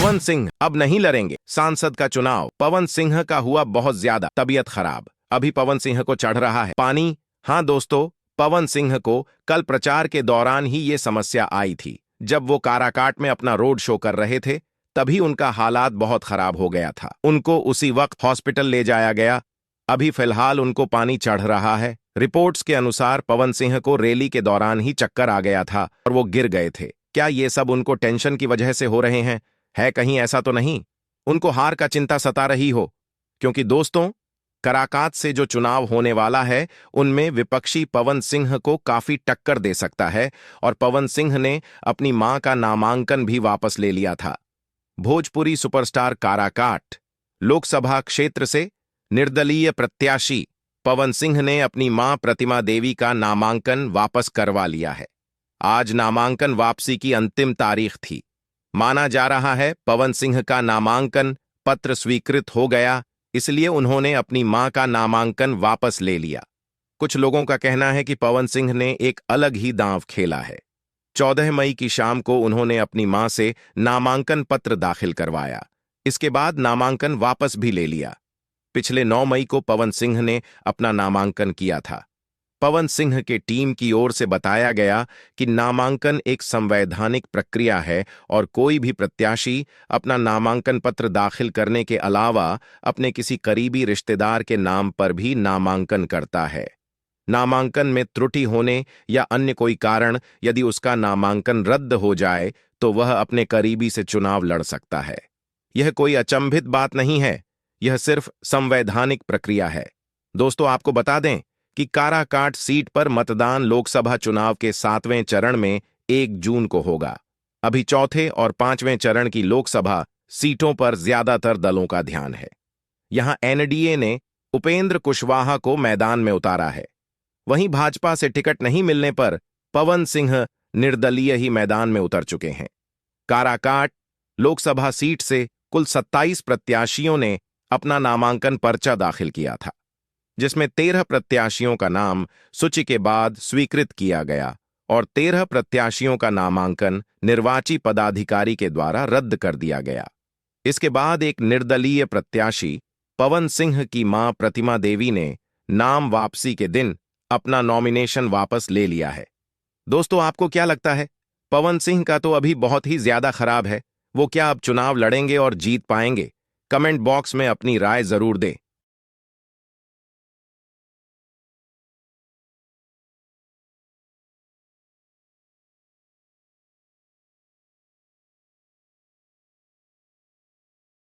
पवन सिंह अब नहीं लड़ेंगे सांसद का चुनाव। पवन सिंह का हुआ बहुत ज्यादा तबीयत खराब। अभी पवन सिंह को चढ़ रहा है पानी। हाँ दोस्तों, पवन सिंह को कल प्रचार के दौरान ही ये समस्या आई थी। जब वो काराकाट में अपना रोड शो कर रहे थे तभी उनका हालात बहुत खराब हो गया था। उनको उसी वक्त हॉस्पिटल ले जाया गया। अभी फिलहाल उनको पानी चढ़ रहा है। रिपोर्ट्स के अनुसार पवन सिंह को रैली के दौरान ही चक्कर आ गया था और वो गिर गए थे। क्या ये सब उनको टेंशन की वजह से हो रहे हैं? है कहीं ऐसा तो नहीं उनको हार का चिंता सता रही हो? क्योंकि दोस्तों, कराकात से जो चुनाव होने वाला है उनमें विपक्षी पवन सिंह को काफी टक्कर दे सकता है और पवन सिंह ने अपनी मां का नामांकन भी वापस ले लिया था। भोजपुरी सुपरस्टार काराकाट लोकसभा क्षेत्र से निर्दलीय प्रत्याशी पवन सिंह ने अपनी मां प्रतिमा देवी का नामांकन वापस करवा लिया है। आज नामांकन वापसी की अंतिम तारीख थी। माना जा रहा है पवन सिंह का नामांकन पत्र स्वीकृत हो गया, इसलिए उन्होंने अपनी मां का नामांकन वापस ले लिया। कुछ लोगों का कहना है कि पवन सिंह ने एक अलग ही दांव खेला है। 14 मई की शाम को उन्होंने अपनी मां से नामांकन पत्र दाखिल करवाया। इसके बाद नामांकन वापस भी ले लिया। पिछले 9 मई को पवन सिंह ने अपना नामांकन किया था। पवन सिंह के टीम की ओर से बताया गया कि नामांकन एक संवैधानिक प्रक्रिया है और कोई भी प्रत्याशी अपना नामांकन पत्र दाखिल करने के अलावा अपने किसी करीबी रिश्तेदार के नाम पर भी नामांकन करता है। नामांकन में त्रुटि होने या अन्य कोई कारण यदि उसका नामांकन रद्द हो जाए तो वह अपने करीबी से चुनाव लड़ सकता है। यह कोई अचंभित बात नहीं है, यह सिर्फ संवैधानिक प्रक्रिया है। दोस्तों, आपको बता दें कि काराकाट सीट पर मतदान लोकसभा चुनाव के 7वें चरण में 1 जून को होगा। अभी चौथे और 5वें चरण की लोकसभा सीटों पर ज्यादातर दलों का ध्यान है। यहां एनडीए ने उपेंद्र कुशवाहा को मैदान में उतारा है। वहीं भाजपा से टिकट नहीं मिलने पर पवन सिंह निर्दलीय ही मैदान में उतर चुके हैं। काराकाट लोकसभा सीट से कुल 27 प्रत्याशियों ने अपना नामांकन पर्चा दाखिल किया था, जिसमें 13 प्रत्याशियों का नाम सूची के बाद स्वीकृत किया गया और 13 प्रत्याशियों का नामांकन निर्वाची पदाधिकारी के द्वारा रद्द कर दिया गया। इसके बाद एक निर्दलीय प्रत्याशी पवन सिंह की मां प्रतिमा देवी ने नाम वापसी के दिन अपना नॉमिनेशन वापस ले लिया है। दोस्तों, आपको क्या लगता है? पवन सिंह का तो अभी बहुत ही ज्यादा खराब है। वो क्या अब चुनाव लड़ेंगे और जीत पाएंगे? कमेंट बॉक्स में अपनी राय जरूर दें।